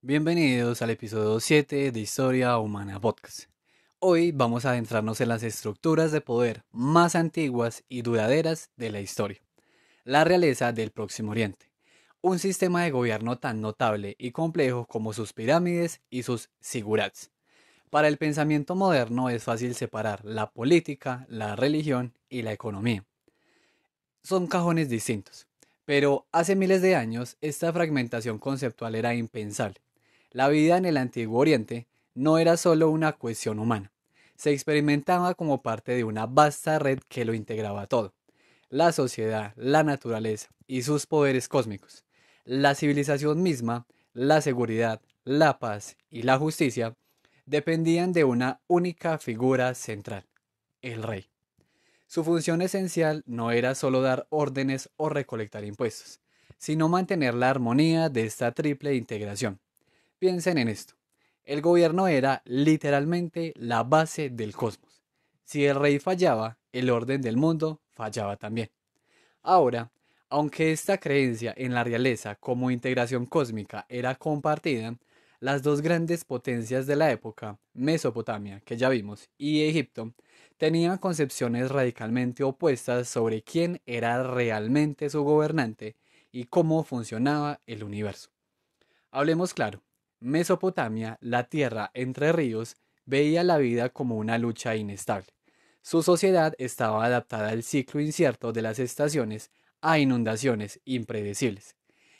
Bienvenidos al episodio 7 de Historia Humana Podcast. Hoy vamos a adentrarnos en las estructuras de poder más antiguas y duraderas de la historia. La realeza del Próximo Oriente. Un sistema de gobierno tan notable y complejo como sus pirámides y sus zigurats. Para el pensamiento moderno es fácil separar la política, la religión y la economía. Son cajones distintos, pero hace miles de años esta fragmentación conceptual era impensable. La vida en el Antiguo Oriente no era solo una cuestión humana, se experimentaba como parte de una vasta red que lo integraba todo: la sociedad, la naturaleza y sus poderes cósmicos. La civilización misma, la seguridad, la paz y la justicia dependían de una única figura central: el rey. Su función esencial no era solo dar órdenes o recolectar impuestos, sino mantener la armonía de esta triple integración. Piensen en esto: el gobierno era literalmente la base del cosmos. Si el rey fallaba, el orden del mundo fallaba también. Ahora, aunque esta creencia en la realeza como integración cósmica era compartida, las dos grandes potencias de la época, Mesopotamia, que ya vimos, y Egipto, tenían concepciones radicalmente opuestas sobre quién era realmente su gobernante y cómo funcionaba el universo. Hablemos claro: Mesopotamia, la tierra entre ríos, veía la vida como una lucha inestable. Su sociedad estaba adaptada al ciclo incierto de las estaciones, a inundaciones impredecibles.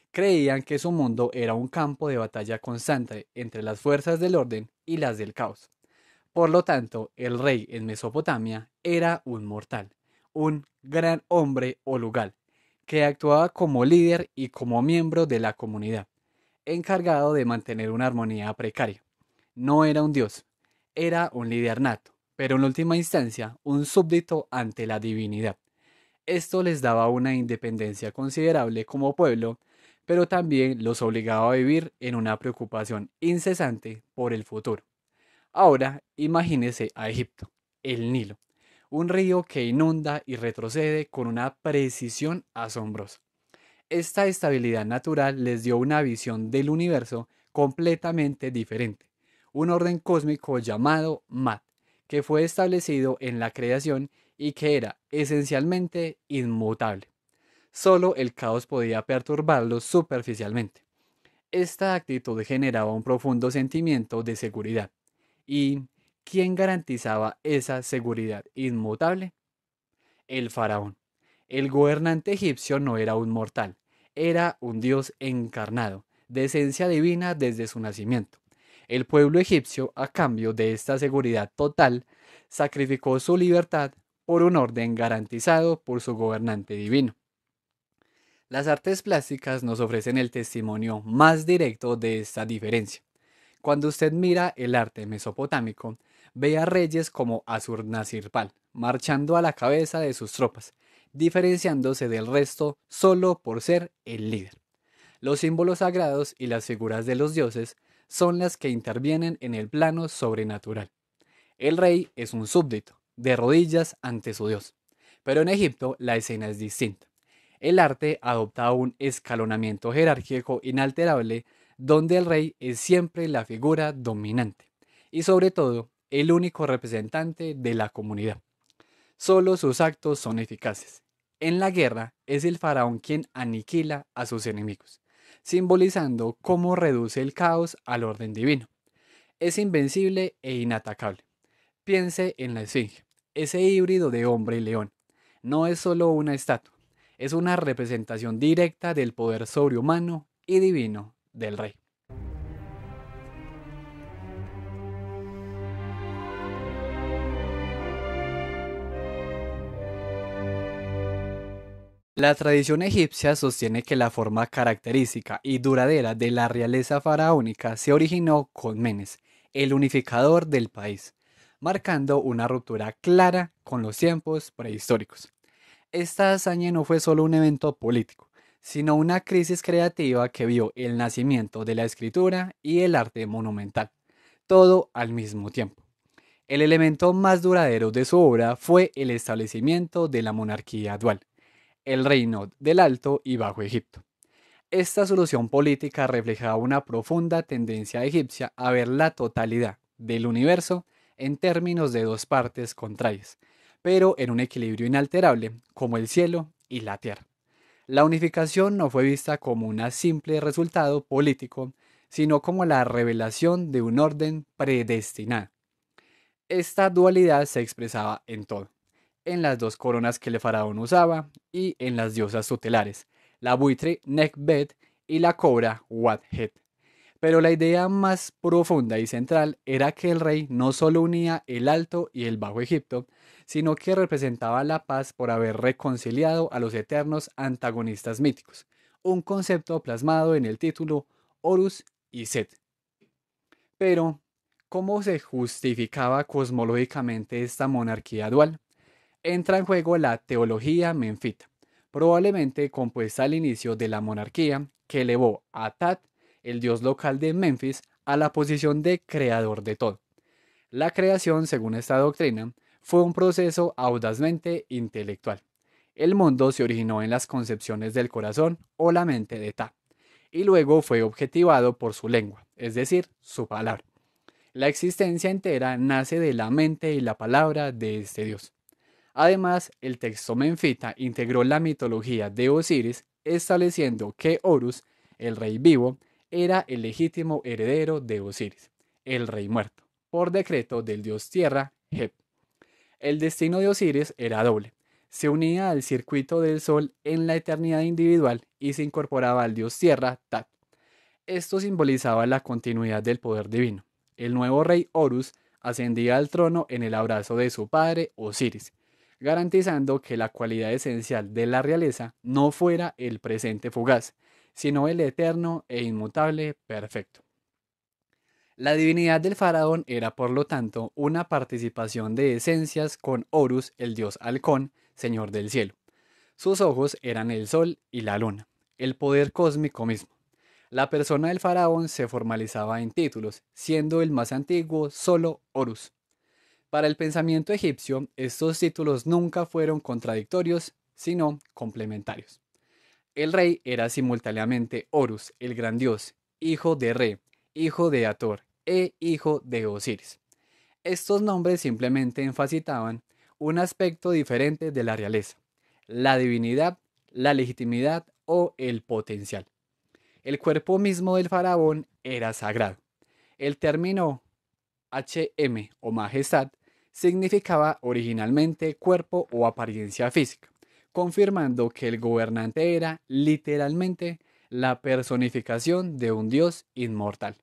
Creían que su mundo era un campo de batalla constante entre las fuerzas del orden y las del caos. Por lo tanto, el rey en Mesopotamia era un mortal, un gran hombre o lugal, que actuaba como líder y como miembro de la comunidad, encargado de mantener una armonía precaria. No era un dios, era un líder nato, pero en última instancia un súbdito ante la divinidad. Esto les daba una independencia considerable como pueblo, pero también los obligaba a vivir en una preocupación incesante por el futuro. Ahora imagínese a Egipto, el Nilo, un río que inunda y retrocede con una precisión asombrosa. Esta estabilidad natural les dio una visión del universo completamente diferente: un orden cósmico llamado Mat, que fue establecido en la creación y que era esencialmente inmutable. Solo el caos podía perturbarlo superficialmente. Esta actitud generaba un profundo sentimiento de seguridad. ¿Y quién garantizaba esa seguridad inmutable? El faraón. El gobernante egipcio no era un mortal, era un dios encarnado, de esencia divina desde su nacimiento. El pueblo egipcio, a cambio de esta seguridad total, sacrificó su libertad por un orden garantizado por su gobernante divino. Las artes plásticas nos ofrecen el testimonio más directo de esta diferencia. Cuando usted mira el arte mesopotámico, ve a reyes como Assur-Nasirpal marchando a la cabeza de sus tropas, diferenciándose del resto solo por ser el líder. Los símbolos sagrados y las figuras de los dioses son las que intervienen en el plano sobrenatural. El rey es un súbdito, de rodillas ante su dios. Pero en Egipto la escena es distinta. El arte adopta un escalonamiento jerárquico inalterable, donde el rey es siempre la figura dominante y, sobre todo, el único representante de la comunidad. Solo sus actos son eficaces. En la guerra es el faraón quien aniquila a sus enemigos, simbolizando cómo reduce el caos al orden divino. Es invencible e inatacable. Piense en la esfinge, ese híbrido de hombre y león. No es solo una estatua, es una representación directa del poder sobrehumano y divino del rey. La tradición egipcia sostiene que la forma característica y duradera de la realeza faraónica se originó con Menes, el unificador del país, marcando una ruptura clara con los tiempos prehistóricos. Esta hazaña no fue solo un evento político, sino una crisis creativa que vio el nacimiento de la escritura y el arte monumental, todo al mismo tiempo. El elemento más duradero de su obra fue el establecimiento de la monarquía dual, el reino del Alto y Bajo Egipto. Esta solución política reflejaba una profunda tendencia egipcia a ver la totalidad del universo en términos de dos partes contrarias, pero en un equilibrio inalterable, como el cielo y la tierra. La unificación no fue vista como un simple resultado político, sino como la revelación de un orden predestinado. Esta dualidad se expresaba en todo, en las dos coronas que el faraón usaba y en las diosas tutelares, la buitre Nekhbet y la cobra Wathead. Pero la idea más profunda y central era que el rey no solo unía el Alto y el Bajo Egipto, sino que representaba la paz por haber reconciliado a los eternos antagonistas míticos, un concepto plasmado en el título Horus y Set. Pero, ¿cómo se justificaba cosmológicamente esta monarquía dual? Entra en juego la teología menfita, probablemente compuesta al inicio de la monarquía, que elevó a Tat, el dios local de Memphis, a la posición de creador de todo. La creación, según esta doctrina, fue un proceso audazmente intelectual. El mundo se originó en las concepciones del corazón o la mente de Ta, y luego fue objetivado por su lengua, es decir, su palabra. La existencia entera nace de la mente y la palabra de este dios. Además, el texto menfita integró la mitología de Osiris, estableciendo que Horus, el rey vivo, era el legítimo heredero de Osiris, el rey muerto, por decreto del dios tierra, Heb. El destino de Osiris era doble. Se unía al circuito del sol en la eternidad individual y se incorporaba al dios tierra, Tat. Esto simbolizaba la continuidad del poder divino. El nuevo rey Horus ascendía al trono en el abrazo de su padre Osiris, garantizando que la cualidad esencial de la realeza no fuera el presente fugaz, sino el eterno e inmutable perfecto. La divinidad del faraón era, por lo tanto, una participación de esencias con Horus, el dios halcón, señor del cielo. Sus ojos eran el sol y la luna, el poder cósmico mismo. La persona del faraón se formalizaba en títulos, siendo el más antiguo solo Horus. Para el pensamiento egipcio, estos títulos nunca fueron contradictorios, sino complementarios. El rey era simultáneamente Horus, el gran dios, hijo de Re, hijo de Ator e hijo de Osiris. Estos nombres simplemente enfatizaban un aspecto diferente de la realeza, la divinidad, la legitimidad o el potencial. El cuerpo mismo del faraón era sagrado. El término HM o majestad significaba originalmente cuerpo o apariencia física, confirmando que el gobernante era literalmente la personificación de un dios inmortal.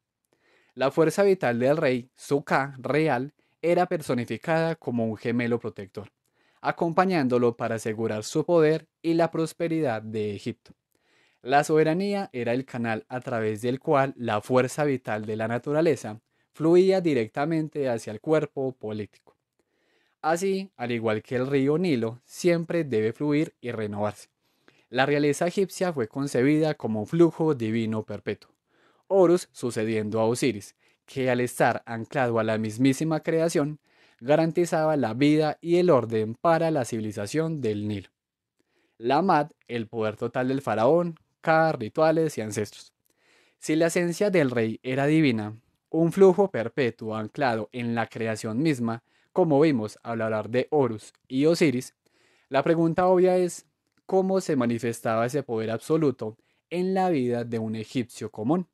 La fuerza vital del rey, su Ka real, era personificada como un gemelo protector, acompañándolo para asegurar su poder y la prosperidad de Egipto. La soberanía era el canal a través del cual la fuerza vital de la naturaleza fluía directamente hacia el cuerpo político. Así, al igual que el río Nilo, siempre debe fluir y renovarse. La realeza egipcia fue concebida como un flujo divino perpetuo. Horus sucediendo a Osiris, que al estar anclado a la mismísima creación, garantizaba la vida y el orden para la civilización del Nilo. La Mad, el poder total del faraón, Ka, rituales y ancestros. Si la esencia del rey era divina, un flujo perpetuo anclado en la creación misma, como vimos al hablar de Horus y Osiris, la pregunta obvia es, ¿cómo se manifestaba ese poder absoluto en la vida de un egipcio común?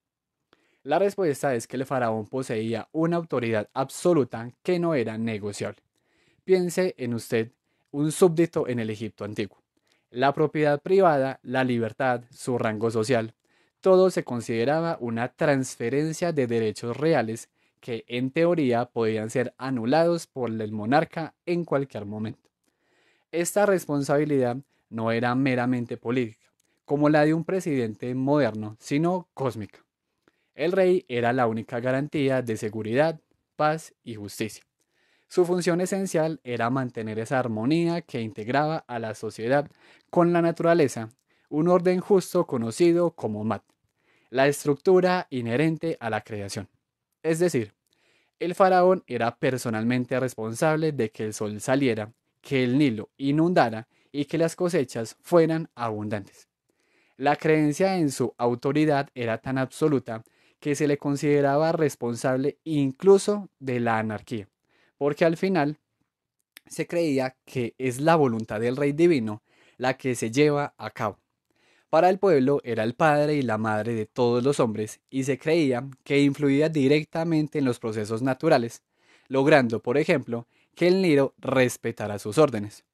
La respuesta es que el faraón poseía una autoridad absoluta que no era negociable. Piense en usted, un súbdito en el Egipto antiguo. La propiedad privada, la libertad, su rango social, todo se consideraba una transferencia de derechos reales que en teoría podían ser anulados por el monarca en cualquier momento. Esta responsabilidad no era meramente política, como la de un presidente moderno, sino cósmica. El rey era la única garantía de seguridad, paz y justicia. Su función esencial era mantener esa armonía que integraba a la sociedad con la naturaleza, un orden justo conocido como Mat, la estructura inherente a la creación. Es decir, el faraón era personalmente responsable de que el sol saliera, que el Nilo inundara y que las cosechas fueran abundantes. La creencia en su autoridad era tan absoluta que se le consideraba responsable incluso de la anarquía, porque al final se creía que es la voluntad del rey divino la que se lleva a cabo. Para el pueblo era el padre y la madre de todos los hombres y se creía que influía directamente en los procesos naturales, logrando, por ejemplo, que el Nilo respetara sus órdenes.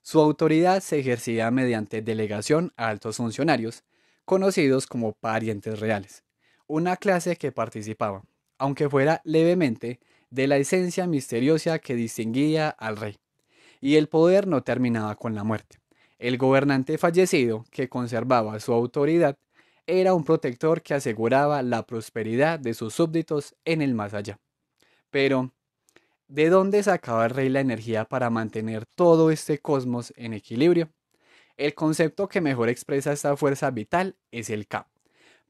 Su autoridad se ejercía mediante delegación a altos funcionarios, conocidos como parientes reales, una clase que participaba, aunque fuera levemente, de la esencia misteriosa que distinguía al rey. Y el poder no terminaba con la muerte. El gobernante fallecido, que conservaba su autoridad, era un protector que aseguraba la prosperidad de sus súbditos en el más allá. Pero, ¿de dónde sacaba el rey la energía para mantener todo este cosmos en equilibrio? El concepto que mejor expresa esta fuerza vital es el K.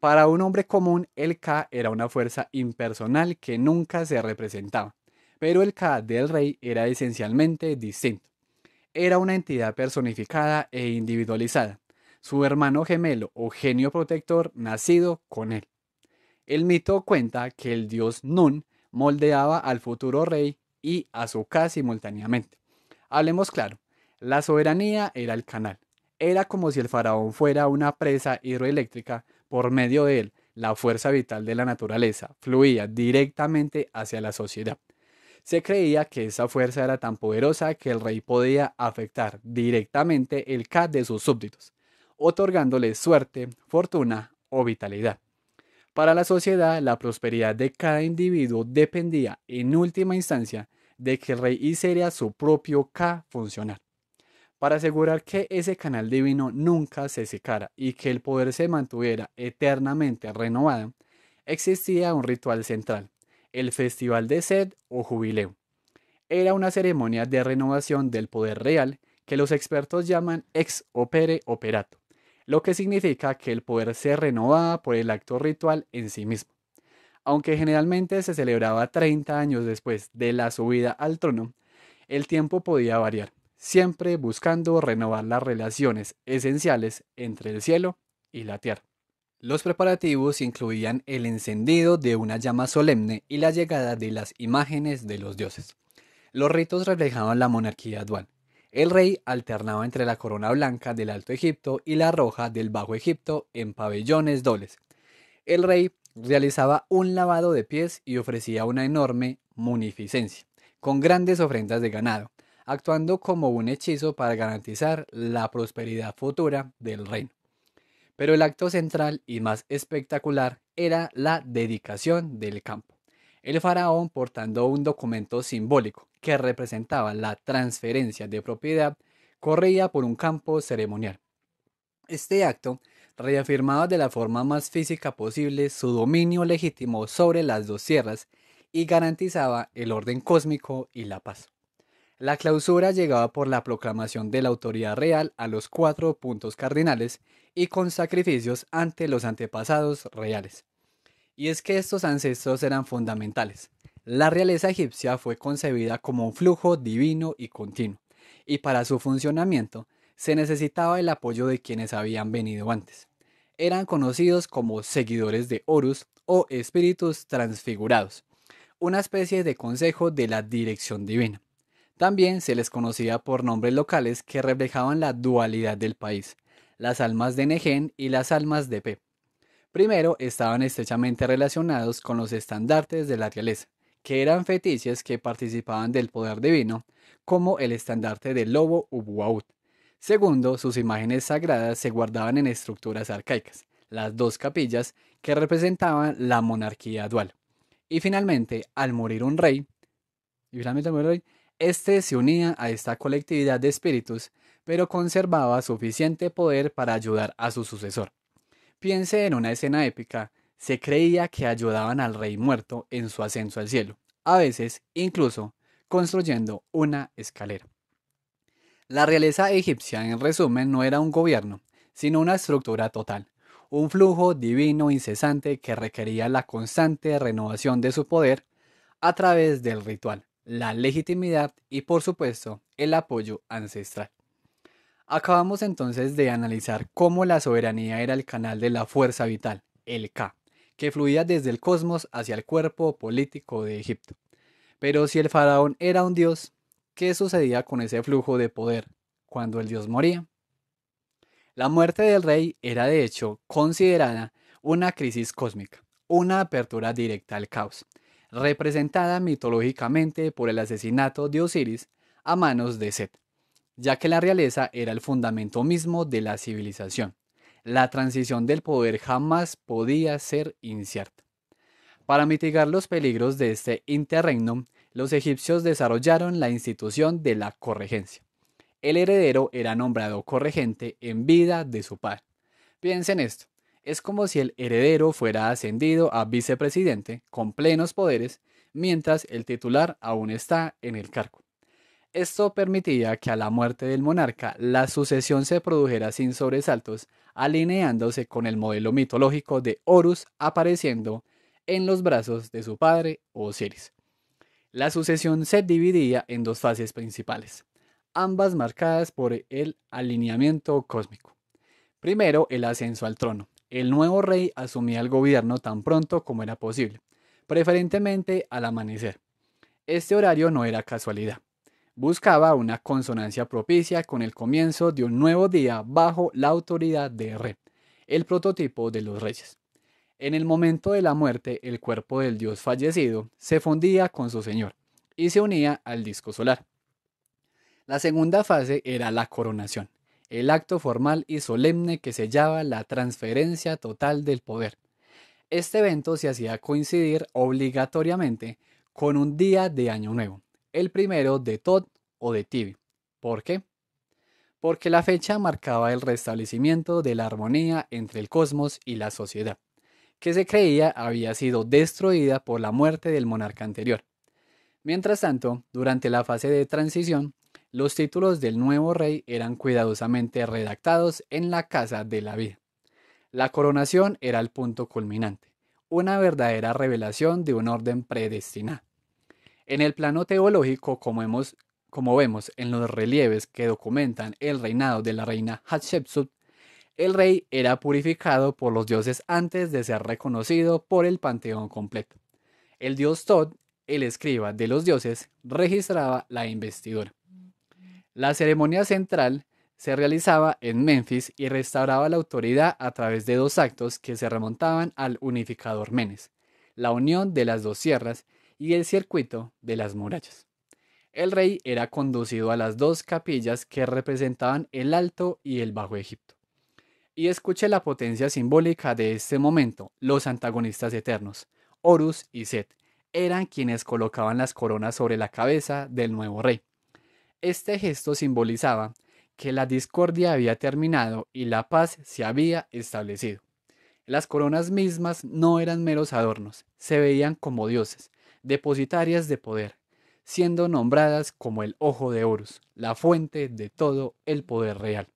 Para un hombre común, el K era una fuerza impersonal que nunca se representaba, pero el K del rey era esencialmente distinto. Era una entidad personificada e individualizada, su hermano gemelo o genio protector nacido con él. El mito cuenta que el dios Nun moldeaba al futuro rey y a su Ka simultáneamente. Hablemos claro, la soberanía era el canal. Era como si el faraón fuera una presa hidroeléctrica por medio de él. La fuerza vital de la naturaleza fluía directamente hacia la sociedad. Se creía que esa fuerza era tan poderosa que el rey podía afectar directamente el Ka de sus súbditos, otorgándoles suerte, fortuna o vitalidad. Para la sociedad, la prosperidad de cada individuo dependía, en última instancia, de que el rey hiciera su propio Ka funcionar. Para asegurar que ese canal divino nunca se secara y que el poder se mantuviera eternamente renovado, existía un ritual central, el Festival de Sed o Jubileo. Era una ceremonia de renovación del poder real que los expertos llaman ex opere operato, lo que significa que el poder se renovaba por el acto ritual en sí mismo. Aunque generalmente se celebraba 30 años después de la subida al trono, el tiempo podía variar, siempre buscando renovar las relaciones esenciales entre el cielo y la tierra. Los preparativos incluían el encendido de una llama solemne y la llegada de las imágenes de los dioses. Los ritos reflejaban la monarquía dual. El rey alternaba entre la corona blanca del Alto Egipto y la roja del Bajo Egipto en pabellones dobles. El rey realizaba un lavado de pies y ofrecía una enorme munificencia, con grandes ofrendas de ganado, actuando como un hechizo para garantizar la prosperidad futura del reino. Pero el acto central y más espectacular era la dedicación del campo. El faraón, portando un documento simbólico que representaba la transferencia de propiedad, corría por un campo ceremonial. Este acto reafirmaba de la forma más física posible su dominio legítimo sobre las dos tierras y garantizaba el orden cósmico y la paz. La clausura llegaba por la proclamación de la autoridad real a los 4 puntos cardinales y con sacrificios ante los antepasados reales. Y es que estos ancestros eran fundamentales. La realeza egipcia fue concebida como un flujo divino y continuo, y para su funcionamiento se necesitaba el apoyo de quienes habían venido antes. Eran conocidos como seguidores de Horus o espíritus transfigurados, una especie de consejo de la dirección divina. También se les conocía por nombres locales que reflejaban la dualidad del país, las almas de Negen y las almas de Pe. Primero estaban estrechamente relacionados con los estandartes de la realeza, que eran fetiches que participaban del poder divino, como el estandarte del lobo Ubuaut. Segundo, sus imágenes sagradas se guardaban en estructuras arcaicas, las dos capillas que representaban la monarquía dual. Y finalmente, al morir un rey, este se unía a esta colectividad de espíritus, pero conservaba suficiente poder para ayudar a su sucesor. Piense en una escena épica, se creía que ayudaban al rey muerto en su ascenso al cielo, a veces incluso construyendo una escalera. La realeza egipcia, en resumen, no era un gobierno, sino una estructura total, un flujo divino incesante que requería la constante renovación de su poder a través del ritual, la legitimidad y, por supuesto, el apoyo ancestral. Acabamos entonces de analizar cómo la soberanía era el canal de la fuerza vital, el Ka, que fluía desde el cosmos hacia el cuerpo político de Egipto. Pero si el faraón era un dios, ¿qué sucedía con ese flujo de poder cuando el dios moría? La muerte del rey era de hecho considerada una crisis cósmica, una apertura directa al caos, representada mitológicamente por el asesinato de Osiris a manos de Set, ya que la realeza era el fundamento mismo de la civilización. La transición del poder jamás podía ser incierta. Para mitigar los peligros de este interregnum, los egipcios desarrollaron la institución de la corregencia. El heredero era nombrado corregente en vida de su padre. Piensen esto, es como si el heredero fuera ascendido a vicepresidente con plenos poderes, mientras el titular aún está en el cargo. Esto permitía que a la muerte del monarca la sucesión se produjera sin sobresaltos, alineándose con el modelo mitológico de Horus apareciendo en los brazos de su padre Osiris. La sucesión se dividía en dos fases principales, ambas marcadas por el alineamiento cósmico. Primero, el ascenso al trono. El nuevo rey asumía el gobierno tan pronto como era posible, preferentemente al amanecer. Este horario no era casualidad. Buscaba una consonancia propicia con el comienzo de un nuevo día bajo la autoridad de Re, el prototipo de los reyes. En el momento de la muerte, el cuerpo del dios fallecido se fundía con su señor y se unía al disco solar. La segunda fase era la coronación, el acto formal y solemne que sellaba la transferencia total del poder. Este evento se hacía coincidir obligatoriamente con un día de Año Nuevo, el primero de Tot o de Tibi. ¿Por qué? Porque la fecha marcaba el restablecimiento de la armonía entre el cosmos y la sociedad, que se creía había sido destruida por la muerte del monarca anterior. Mientras tanto, durante la fase de transición, los títulos del nuevo rey eran cuidadosamente redactados en la Casa de la Vida. La coronación era el punto culminante, una verdadera revelación de un orden predestinado. En el plano teológico, como vemos en los relieves que documentan el reinado de la reina Hatshepsut, el rey era purificado por los dioses antes de ser reconocido por el panteón completo. El dios Tod, el escriba de los dioses, registraba la investidura. La ceremonia central se realizaba en Memphis y restauraba la autoridad a través de dos actos que se remontaban al unificador Menes, la unión de las dos sierras y el circuito de las murallas. El rey era conducido a las dos capillas que representaban el Alto y el Bajo Egipto. Y escuche la potencia simbólica de este momento. Los antagonistas eternos, Horus y Set, eran quienes colocaban las coronas sobre la cabeza del nuevo rey. Este gesto simbolizaba que la discordia había terminado y la paz se había establecido. Las coronas mismas no eran meros adornos, se veían como dioses, depositarias de poder, siendo nombradas como el ojo de Horus, la fuente de todo el poder real.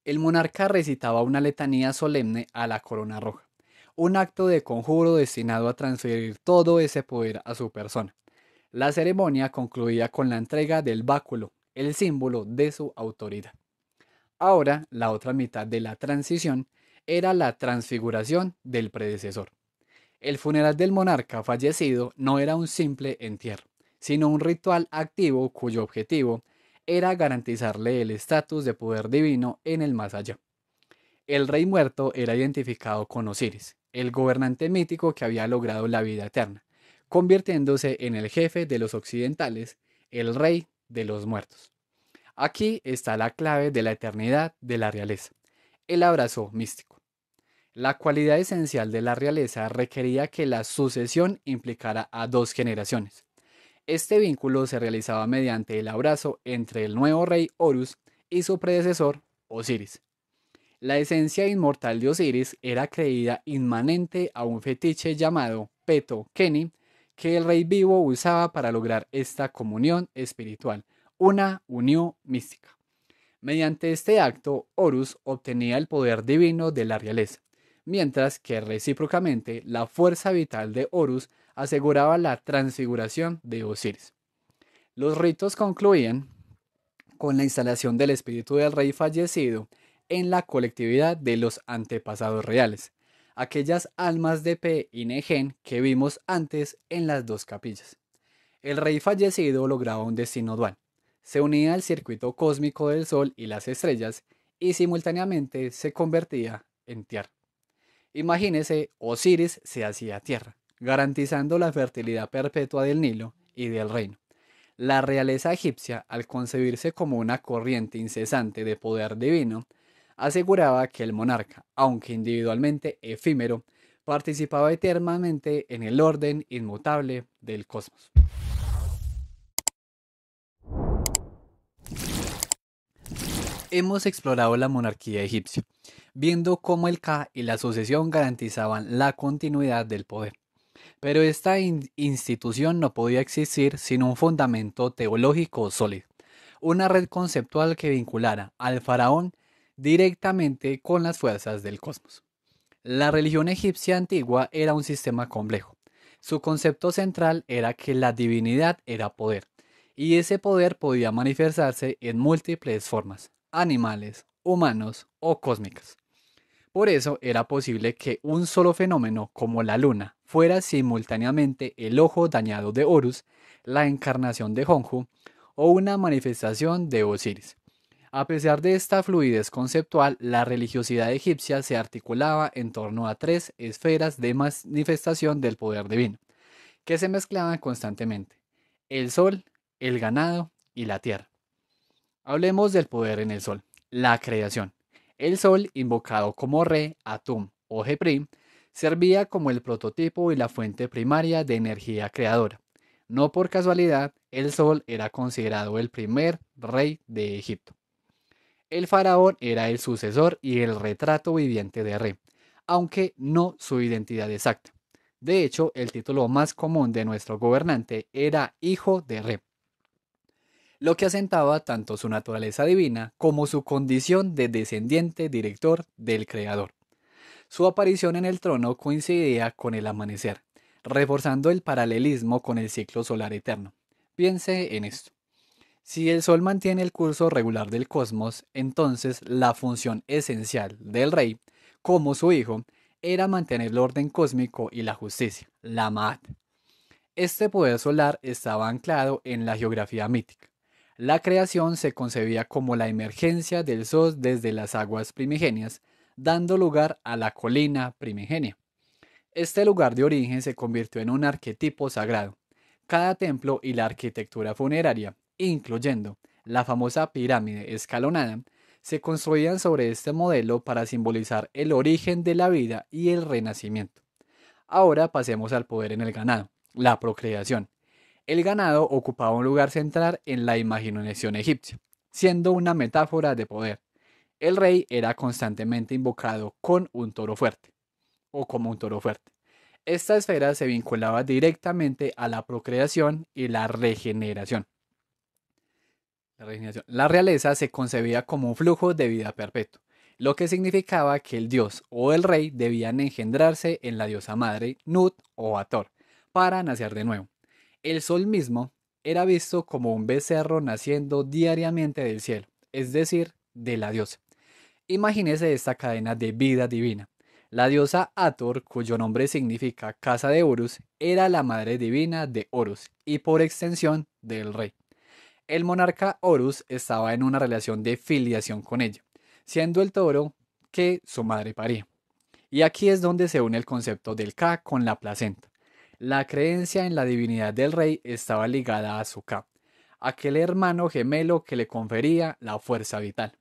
El monarca recitaba una letanía solemne a la corona roja, un acto de conjuro destinado a transferir todo ese poder a su persona. La ceremonia concluía con la entrega del báculo, el símbolo de su autoridad. Ahora, la otra mitad de la transición era la transfiguración del predecesor. El funeral del monarca fallecido no era un simple entierro, sino un ritual activo cuyo objetivo era garantizarle el estatus de poder divino en el más allá. El rey muerto era identificado con Osiris, el gobernante mítico que había logrado la vida eterna, convirtiéndose en el jefe de los occidentales, el rey de los muertos. Aquí está la clave de la eternidad de la realeza, el abrazo místico. La cualidad esencial de la realeza requería que la sucesión implicara a dos generaciones. Este vínculo se realizaba mediante el abrazo entre el nuevo rey Horus y su predecesor Osiris. La esencia inmortal de Osiris era creída inmanente a un fetiche llamado Peto Keni, que el rey vivo usaba para lograr esta comunión espiritual, una unión mística. Mediante este acto, Horus obtenía el poder divino de la realeza, mientras que recíprocamente la fuerza vital de Horus aseguraba la transfiguración de Osiris. Los ritos concluían con la instalación del espíritu del rey fallecido en la colectividad de los antepasados reales, aquellas almas de Pe y Negen que vimos antes en las dos capillas. El rey fallecido lograba un destino dual. Se unía al circuito cósmico del Sol y las estrellas y simultáneamente se convertía en tierra. Imagínese, Osiris se hacía tierra, garantizando la fertilidad perpetua del Nilo y del reino. La realeza egipcia, al concebirse como una corriente incesante de poder divino, aseguraba que el monarca, aunque individualmente efímero, participaba eternamente en el orden inmutable del cosmos. Hemos explorado la monarquía egipcia, viendo cómo el Ka y la sucesión garantizaban la continuidad del poder. Pero esta institución no podía existir sin un fundamento teológico sólido, una red conceptual que vinculara al faraón directamente con las fuerzas del cosmos. La religión egipcia antigua era un sistema complejo. Su concepto central era que la divinidad era poder, y ese poder podía manifestarse en múltiples formas, animales, humanos o cósmicas. Por eso era posible que un solo fenómeno como la luna fuera simultáneamente el ojo dañado de Horus, la encarnación de Honju o una manifestación de Osiris. A pesar de esta fluidez conceptual, la religiosidad egipcia se articulaba en torno a tres esferas de manifestación del poder divino, que se mezclaban constantemente: el sol, el ganado y la tierra. Hablemos del poder en el sol, la creación. El sol, invocado como Re, Atum o Jeprim, servía como el prototipo y la fuente primaria de energía creadora. No por casualidad, el sol era considerado el primer rey de Egipto. El faraón era el sucesor y el retrato viviente de Re, aunque no su identidad exacta. De hecho, el título más común de nuestro gobernante era hijo de Re, lo que asentaba tanto su naturaleza divina como su condición de descendiente director del Creador. Su aparición en el trono coincidía con el amanecer, reforzando el paralelismo con el ciclo solar eterno. Piense en esto. Si el Sol mantiene el curso regular del cosmos, entonces la función esencial del rey, como su hijo, era mantener el orden cósmico y la justicia, la Ma'at. Este poder solar estaba anclado en la geografía mítica. La creación se concebía como la emergencia del Sol desde las aguas primigenias, dando lugar a la colina primigenia. Este lugar de origen se convirtió en un arquetipo sagrado. Cada templo y la arquitectura funeraria, incluyendo la famosa pirámide escalonada, se construían sobre este modelo para simbolizar el origen de la vida y el renacimiento. Ahora pasemos al poder en el ganado, la procreación. El ganado ocupaba un lugar central en la imaginación egipcia, siendo una metáfora de poder. El rey era constantemente invocado con un toro fuerte, o como un toro fuerte. Esta esfera se vinculaba directamente a la procreación y la regeneración. La realeza se concebía como un flujo de vida perpetuo, lo que significaba que el dios o el rey debían engendrarse en la diosa madre Nut o Hathor para nacer de nuevo. El sol mismo era visto como un becerro naciendo diariamente del cielo, es decir, de la diosa. Imagínese esta cadena de vida divina. La diosa Hathor, cuyo nombre significa casa de Horus, era la madre divina de Horus y por extensión del rey. El monarca Horus estaba en una relación de filiación con ella, siendo el toro que su madre paría. Y aquí es donde se une el concepto del Ka con la placenta. La creencia en la divinidad del rey estaba ligada a su Ka, aquel hermano gemelo que le confería la fuerza vital.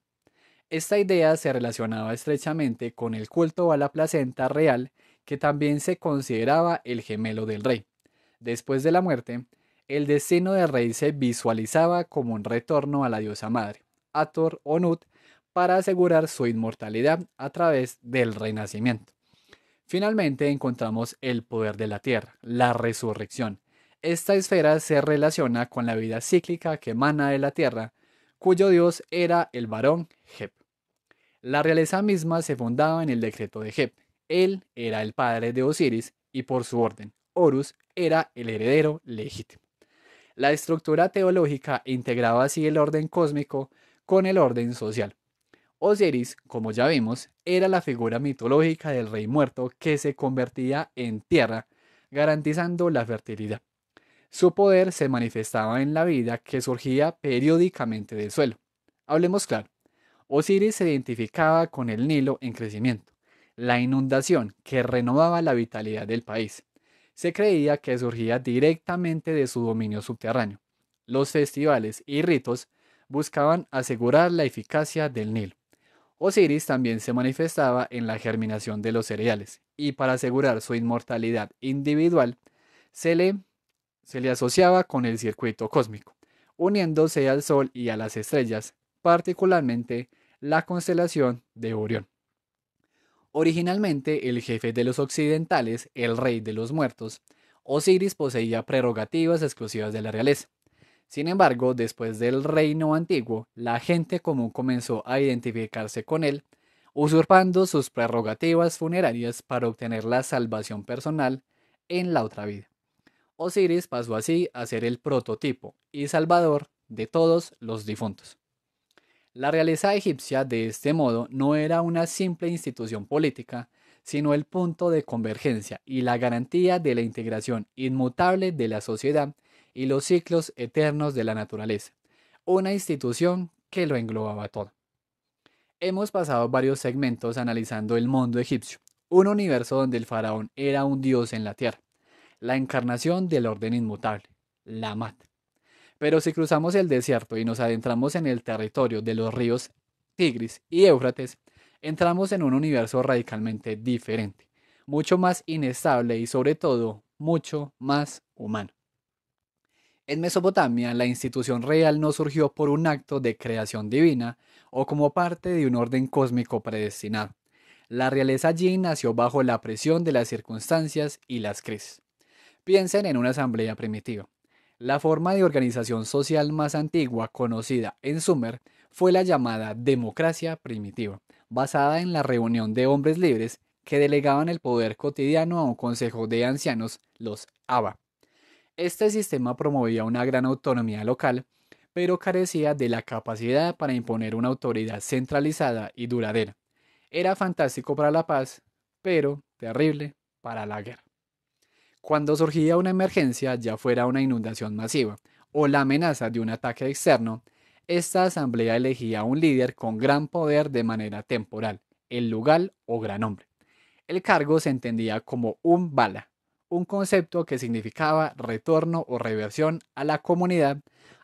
Esta idea se relacionaba estrechamente con el culto a la placenta real, que también se consideraba el gemelo del rey. Después de la muerte, el destino del rey se visualizaba como un retorno a la diosa madre, Hathor o Nut, para asegurar su inmortalidad a través del renacimiento. Finalmente encontramos el poder de la tierra, la resurrección. Esta esfera se relaciona con la vida cíclica que emana de la tierra, cuyo dios era el varón Geb. La realeza misma se fundaba en el decreto de Geb. Él era el padre de Osiris y por su orden, Horus era el heredero legítimo. La estructura teológica integraba así el orden cósmico con el orden social. Osiris, como ya vimos, era la figura mitológica del rey muerto que se convertía en tierra, garantizando la fertilidad. Su poder se manifestaba en la vida que surgía periódicamente del suelo. Hablemos claro, Osiris se identificaba con el Nilo en crecimiento, la inundación que renovaba la vitalidad del país. Se creía que surgía directamente de su dominio subterráneo. Los festivales y ritos buscaban asegurar la eficacia del Nilo. Osiris también se manifestaba en la germinación de los cereales, y para asegurar su inmortalidad individual, se le, se le asociaba con el circuito cósmico, uniéndose al Sol y a las estrellas, particularmente la constelación de Orión. Originalmente, el jefe de los occidentales, el rey de los muertos, Osiris poseía prerrogativas exclusivas de la realeza. Sin embargo, después del reino antiguo, la gente común comenzó a identificarse con él, usurpando sus prerrogativas funerarias para obtener la salvación personal en la otra vida. Osiris pasó así a ser el prototipo y salvador de todos los difuntos. La realeza egipcia, de este modo, no era una simple institución política, sino el punto de convergencia y la garantía de la integración inmutable de la sociedad y los ciclos eternos de la naturaleza, una institución que lo englobaba todo. Hemos pasado varios segmentos analizando el mundo egipcio, un universo donde el faraón era un dios en la tierra, la encarnación del orden inmutable, la Mat. Pero si cruzamos el desierto y nos adentramos en el territorio de los ríos Tigris y Éufrates, entramos en un universo radicalmente diferente, mucho más inestable y sobre todo mucho más humano. En Mesopotamia, la institución real no surgió por un acto de creación divina o como parte de un orden cósmico predestinado. La realeza allí nació bajo la presión de las circunstancias y las crisis. Piensen en una asamblea primitiva. La forma de organización social más antigua conocida en Sumer fue la llamada democracia primitiva, basada en la reunión de hombres libres que delegaban el poder cotidiano a un consejo de ancianos, los Aba. Este sistema promovía una gran autonomía local, pero carecía de la capacidad para imponer una autoridad centralizada y duradera. Era fantástico para la paz, pero terrible para la guerra. Cuando surgía una emergencia, ya fuera una inundación masiva o la amenaza de un ataque externo, esta asamblea elegía a un líder con gran poder de manera temporal, el lugar o gran hombre. El cargo se entendía como un bala, un concepto que significaba retorno o reversión a la comunidad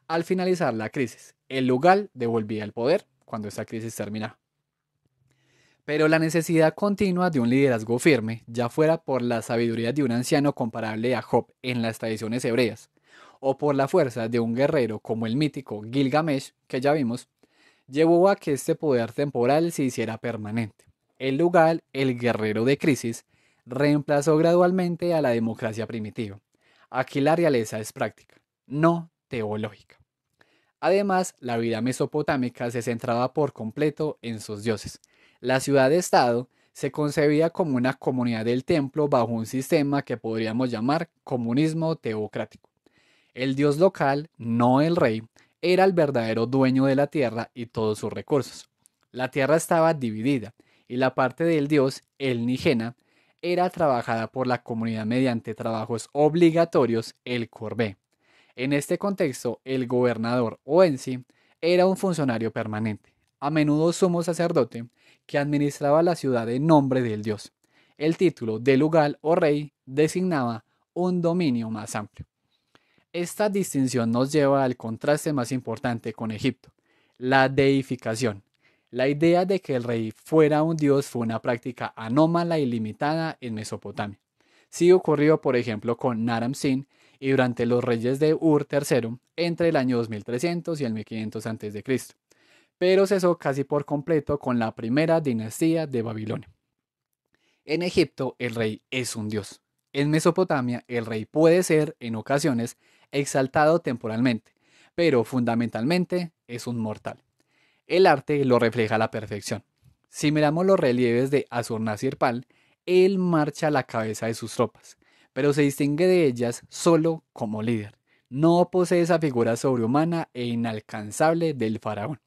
al finalizar la crisis. El lugar devolvía el poder cuando esta crisis terminaba. Pero la necesidad continua de un liderazgo firme, ya fuera por la sabiduría de un anciano comparable a Job en las tradiciones hebreas, o por la fuerza de un guerrero como el mítico Gilgamesh, que ya vimos, llevó a que este poder temporal se hiciera permanente. El lugar, el guerrero de crisis, reemplazó gradualmente a la democracia primitiva. Aquí la realeza es práctica, no teológica. Además, la vida mesopotámica se centraba por completo en sus dioses. La ciudad-estado se concebía como una comunidad del templo bajo un sistema que podríamos llamar comunismo teocrático. El dios local, no el rey, era el verdadero dueño de la tierra y todos sus recursos. La tierra estaba dividida y la parte del dios, el Nigena, era trabajada por la comunidad mediante trabajos obligatorios, el corbé. En este contexto, el gobernador o ensi era un funcionario permanente, a menudo sumo sacerdote, que administraba la ciudad en nombre del dios. El título de lugar o rey designaba un dominio más amplio. Esta distinción nos lleva al contraste más importante con Egipto, la deificación. La idea de que el rey fuera un dios fue una práctica anómala y limitada en Mesopotamia. Sí ocurrió, por ejemplo, con Naram-Sin y durante los reyes de Ur III entre el año 2300 y el 1500 a.C., pero cesó casi por completo con la primera dinastía de Babilonia. En Egipto, el rey es un dios. En Mesopotamia, el rey puede ser, en ocasiones, exaltado temporalmente, pero fundamentalmente es un mortal. El arte lo refleja a la perfección. Si miramos los relieves de Assur-Nasir-Pal, él marcha a la cabeza de sus tropas, pero se distingue de ellas solo como líder, no posee esa figura sobrehumana e inalcanzable del faraón.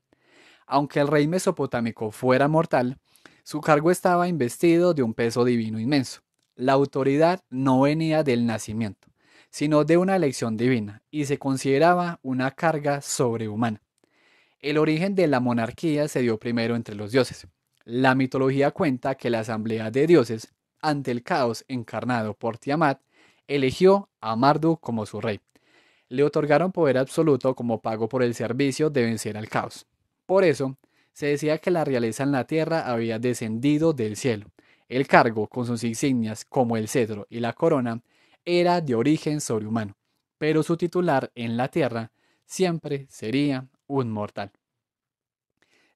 Aunque el rey mesopotámico fuera mortal, su cargo estaba investido de un peso divino inmenso. La autoridad no venía del nacimiento, sino de una elección divina, y se consideraba una carga sobrehumana. El origen de la monarquía se dio primero entre los dioses. La mitología cuenta que la asamblea de dioses, ante el caos encarnado por Tiamat, eligió a Marduk como su rey. Le otorgaron poder absoluto como pago por el servicio de vencer al caos. Por eso, se decía que la realeza en la tierra había descendido del cielo. El cargo, con sus insignias como el cetro y la corona, era de origen sobrehumano, pero su titular en la tierra siempre sería un mortal.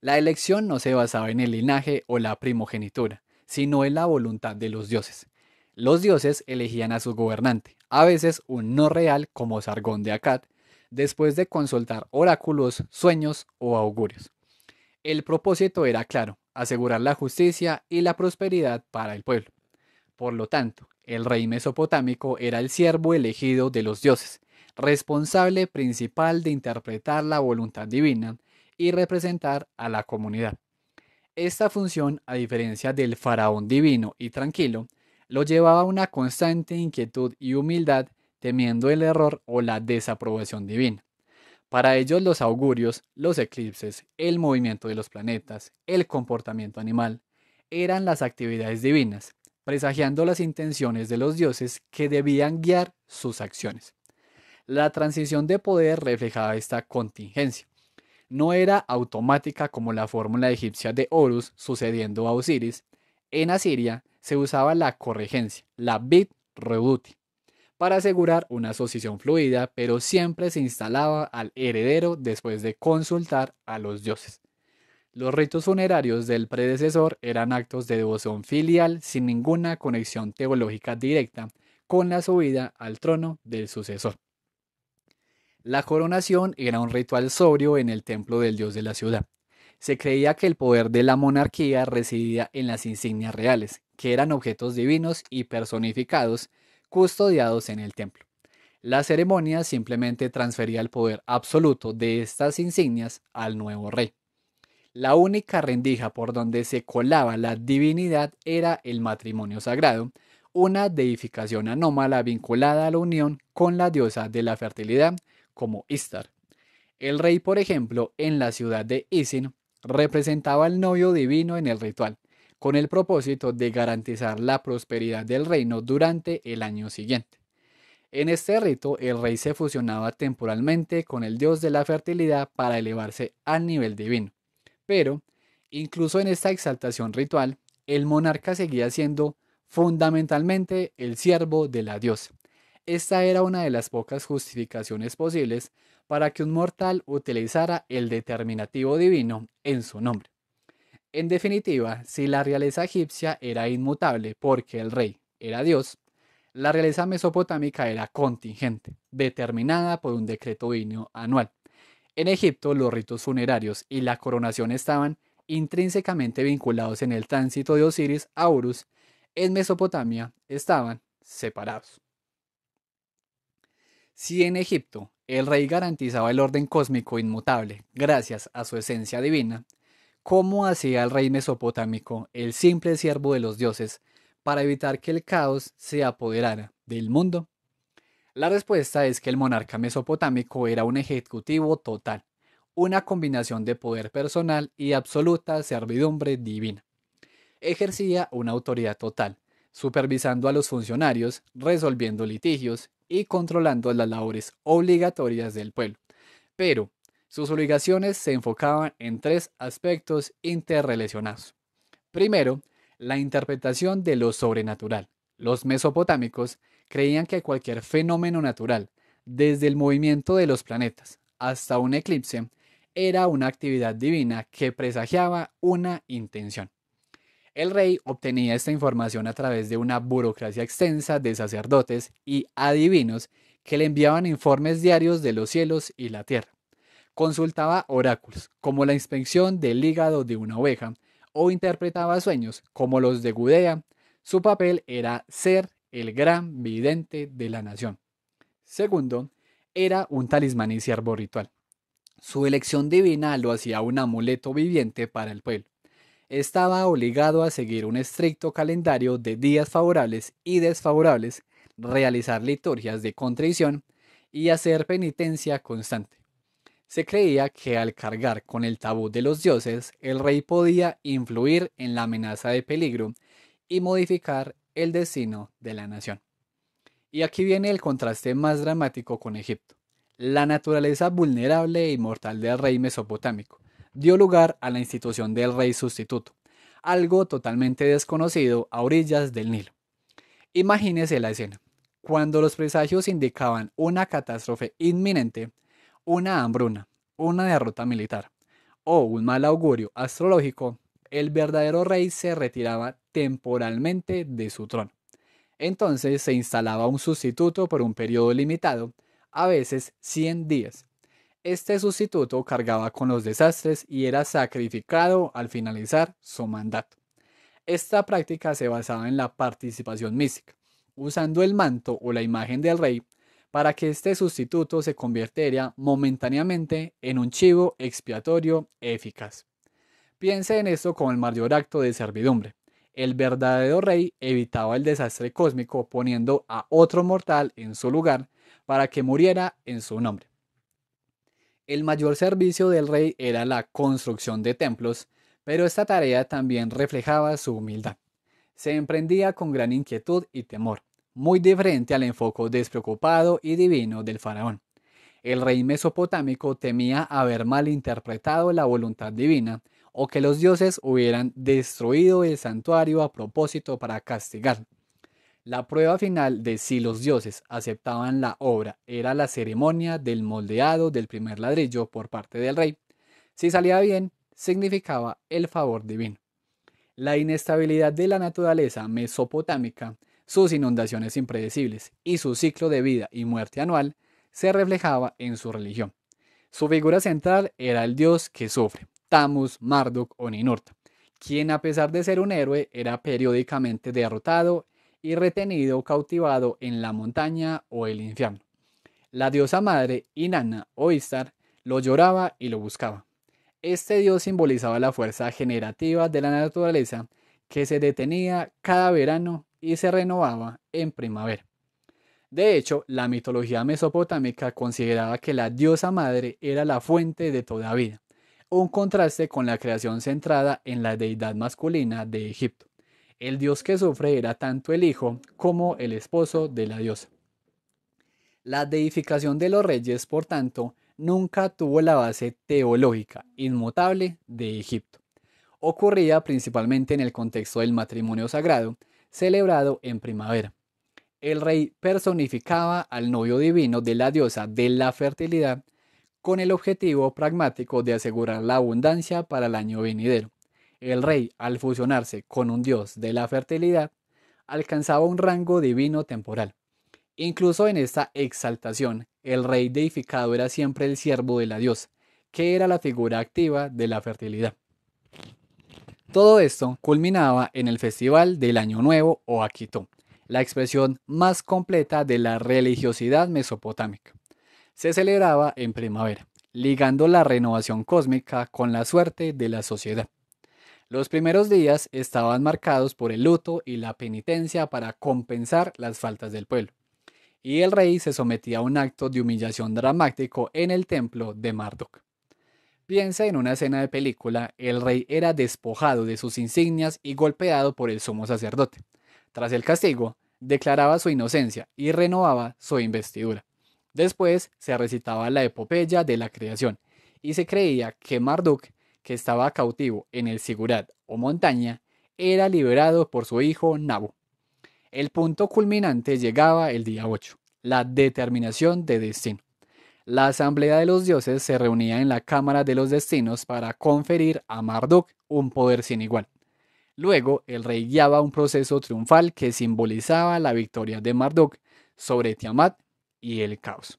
La elección no se basaba en el linaje o la primogenitura, sino en la voluntad de los dioses. Los dioses elegían a su gobernante, a veces un no real como Sargón de Akkad, después de consultar oráculos, sueños o augurios. El propósito era claro, asegurar la justicia y la prosperidad para el pueblo. Por lo tanto, el rey mesopotámico era el siervo elegido de los dioses, responsable principal de interpretar la voluntad divina y representar a la comunidad. Esta función, a diferencia del faraón divino y tranquilo, lo llevaba a una constante inquietud y humildad, temiendo el error o la desaprobación divina. Para ellos los augurios, los eclipses, el movimiento de los planetas, el comportamiento animal, eran las actividades divinas, presagiando las intenciones de los dioses que debían guiar sus acciones. La transición de poder reflejaba esta contingencia. No era automática como la fórmula egipcia de Horus sucediendo a Osiris. En Asiria se usaba la corregencia, la bit rebuti, para asegurar una asociación fluida, pero siempre se instalaba al heredero después de consultar a los dioses. Los ritos funerarios del predecesor eran actos de devoción filial sin ninguna conexión teológica directa con la subida al trono del sucesor. La coronación era un ritual sobrio en el templo del dios de la ciudad. Se creía que el poder de la monarquía residía en las insignias reales, que eran objetos divinos y personificados, custodiados en el templo. La ceremonia simplemente transfería el poder absoluto de estas insignias al nuevo rey. La única rendija por donde se colaba la divinidad era el matrimonio sagrado, una deificación anómala vinculada a la unión con la diosa de la fertilidad como Istar. El rey, por ejemplo, en la ciudad de Isin, representaba al novio divino en el ritual, con el propósito de garantizar la prosperidad del reino durante el año siguiente. En este rito, el rey se fusionaba temporalmente con el dios de la fertilidad para elevarse al nivel divino. Pero, incluso en esta exaltación ritual, el monarca seguía siendo fundamentalmente el siervo de la diosa. Esta era una de las pocas justificaciones posibles para que un mortal utilizara el determinativo divino en su nombre. En definitiva, si la realeza egipcia era inmutable porque el rey era Dios, la realeza mesopotámica era contingente, determinada por un decreto divino anual. En Egipto, los ritos funerarios y la coronación estaban intrínsecamente vinculados en el tránsito de Osiris a Horus. En Mesopotamia estaban separados. Si en Egipto el rey garantizaba el orden cósmico inmutable gracias a su esencia divina, ¿cómo hacía el rey mesopotámico, el simple siervo de los dioses, para evitar que el caos se apoderara del mundo? La respuesta es que el monarca mesopotámico era un ejecutivo total, una combinación de poder personal y absoluta servidumbre divina. Ejercía una autoridad total, supervisando a los funcionarios, resolviendo litigios y controlando las labores obligatorias del pueblo. Pero sus obligaciones se enfocaban en tres aspectos interrelacionados. Primero, la interpretación de lo sobrenatural. Los mesopotámicos creían que cualquier fenómeno natural, desde el movimiento de los planetas hasta un eclipse, era una actividad divina que presagiaba una intención. El rey obtenía esta información a través de una burocracia extensa de sacerdotes y adivinos que le enviaban informes diarios de los cielos y la tierra. Consultaba oráculos, como la inspección del hígado de una oveja, o interpretaba sueños, como los de Gudea. Su papel era ser el gran vidente de la nación. Segundo, Era un talismán y siervo ritual. Su elección divina lo hacía un amuleto viviente para el pueblo. Estaba obligado a seguir un estricto calendario de días favorables y desfavorables, realizar liturgias de contrición y hacer penitencia constante. Se creía que al cargar con el tabú de los dioses, el rey podía influir en la amenaza de peligro y modificar el destino de la nación. Y aquí viene el contraste más dramático con Egipto. La naturaleza vulnerable e inmortal del rey mesopotámico dio lugar a la institución del rey sustituto, algo totalmente desconocido a orillas del Nilo. Imagínese la escena. Cuando los presagios indicaban una catástrofe inminente, una hambruna, una derrota militar o un mal augurio astrológico, el verdadero rey se retiraba temporalmente de su trono. Entonces se instalaba un sustituto por un periodo limitado, a veces 100 días. Este sustituto cargaba con los desastres y era sacrificado al finalizar su mandato. Esta práctica se basaba en la participación mística, usando el manto o la imagen del rey para que este sustituto se convirtiera momentáneamente en un chivo expiatorio eficaz. Piense en esto como el mayor acto de servidumbre. El verdadero rey evitaba el desastre cósmico poniendo a otro mortal en su lugar para que muriera en su nombre. El mayor servicio del rey era la construcción de templos, pero esta tarea también reflejaba su humildad. Se emprendía con gran inquietud y temor, muy diferente al enfoque despreocupado y divino del faraón. El rey mesopotámico temía haber malinterpretado la voluntad divina o que los dioses hubieran destruido el santuario a propósito para castigarlo. La prueba final de si los dioses aceptaban la obra era la ceremonia del moldeado del primer ladrillo por parte del rey. Si salía bien, significaba el favor divino. La inestabilidad de la naturaleza mesopotámica, sus inundaciones impredecibles y su ciclo de vida y muerte anual se reflejaba en su religión. Su figura central era el dios que sufre, Tammuz, Marduk o Ninurta, quien a pesar de ser un héroe era periódicamente derrotado y retenido cautivado en la montaña o el infierno. La diosa madre, Inanna o Istar, lo lloraba y lo buscaba. Este dios simbolizaba la fuerza generativa de la naturaleza que se detenía cada verano y se renovaba en primavera. De hecho, la mitología mesopotámica consideraba que la diosa madre era la fuente de toda vida, un contraste con la creación centrada en la deidad masculina de Egipto. El dios que sufre era tanto el hijo como el esposo de la diosa. La deificación de los reyes, por tanto, nunca tuvo la base teológica inmutable de Egipto. Ocurría principalmente en el contexto del matrimonio sagrado, celebrado en primavera. El rey personificaba al novio divino de la diosa de la fertilidad con el objetivo pragmático de asegurar la abundancia para el año venidero. El rey, al fusionarse con un dios de la fertilidad, alcanzaba un rango divino temporal. Incluso en esta exaltación, el rey deificado era siempre el siervo de la diosa, que era la figura activa de la fertilidad. Todo esto culminaba en el Festival del Año Nuevo o Akito, la expresión más completa de la religiosidad mesopotámica. Se celebraba en primavera, ligando la renovación cósmica con la suerte de la sociedad. Los primeros días estaban marcados por el luto y la penitencia para compensar las faltas del pueblo, y el rey se sometía a un acto de humillación dramático en el templo de Marduk. Piensa en una escena de película, el rey era despojado de sus insignias y golpeado por el sumo sacerdote. Tras el castigo, declaraba su inocencia y renovaba su investidura. Después se recitaba la epopeya de la creación y se creía que Marduk, que estaba cautivo en el Sigurat o montaña, era liberado por su hijo Nabu. El punto culminante llegaba el día 8, la determinación de destino. La asamblea de los dioses se reunía en la Cámara de los Destinos para conferir a Marduk un poder sin igual. Luego, el rey guiaba un proceso triunfal que simbolizaba la victoria de Marduk sobre Tiamat y el caos.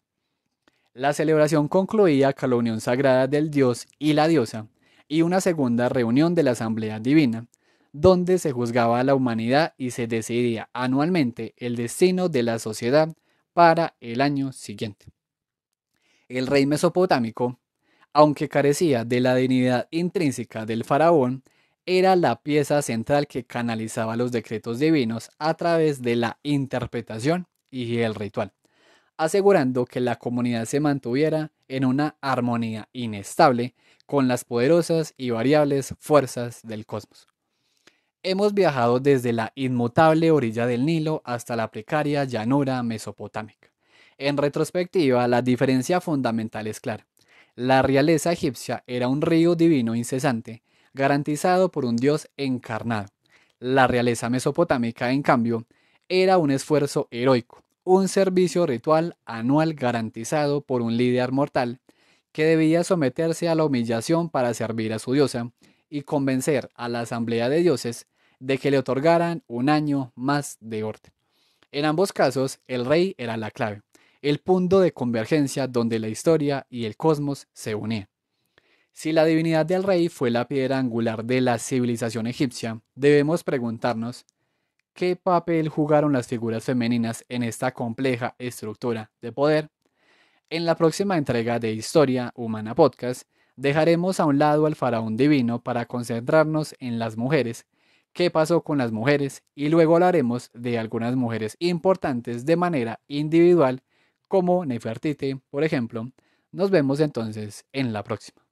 La celebración concluía con la unión sagrada del dios y la diosa y una segunda reunión de la Asamblea Divina, donde se juzgaba a la humanidad y se decidía anualmente el destino de la sociedad para el año siguiente. El rey mesopotámico, aunque carecía de la dignidad intrínseca del faraón, era la pieza central que canalizaba los decretos divinos a través de la interpretación y el ritual, asegurando que la comunidad se mantuviera en una armonía inestable con las poderosas y variables fuerzas del cosmos. Hemos viajado desde la inmutable orilla del Nilo hasta la precaria llanura mesopotámica. En retrospectiva, la diferencia fundamental es clara. La realeza egipcia era un río divino incesante, garantizado por un dios encarnado. La realeza mesopotámica, en cambio, era un esfuerzo heroico, un servicio ritual anual garantizado por un líder mortal que debía someterse a la humillación para servir a su diosa y convencer a la asamblea de dioses de que le otorgaran un año más de orden. En ambos casos, el rey era la clave, el punto de convergencia donde la historia y el cosmos se unían. Si la divinidad del rey fue la piedra angular de la civilización egipcia, debemos preguntarnos qué papel jugaron las figuras femeninas en esta compleja estructura de poder. En la próxima entrega de Historia Humana Podcast, dejaremos a un lado al faraón divino para concentrarnos en las mujeres, qué pasó con las mujeres y luego hablaremos de algunas mujeres importantes de manera individual como Nefertiti, por ejemplo. Nos vemos entonces en la próxima.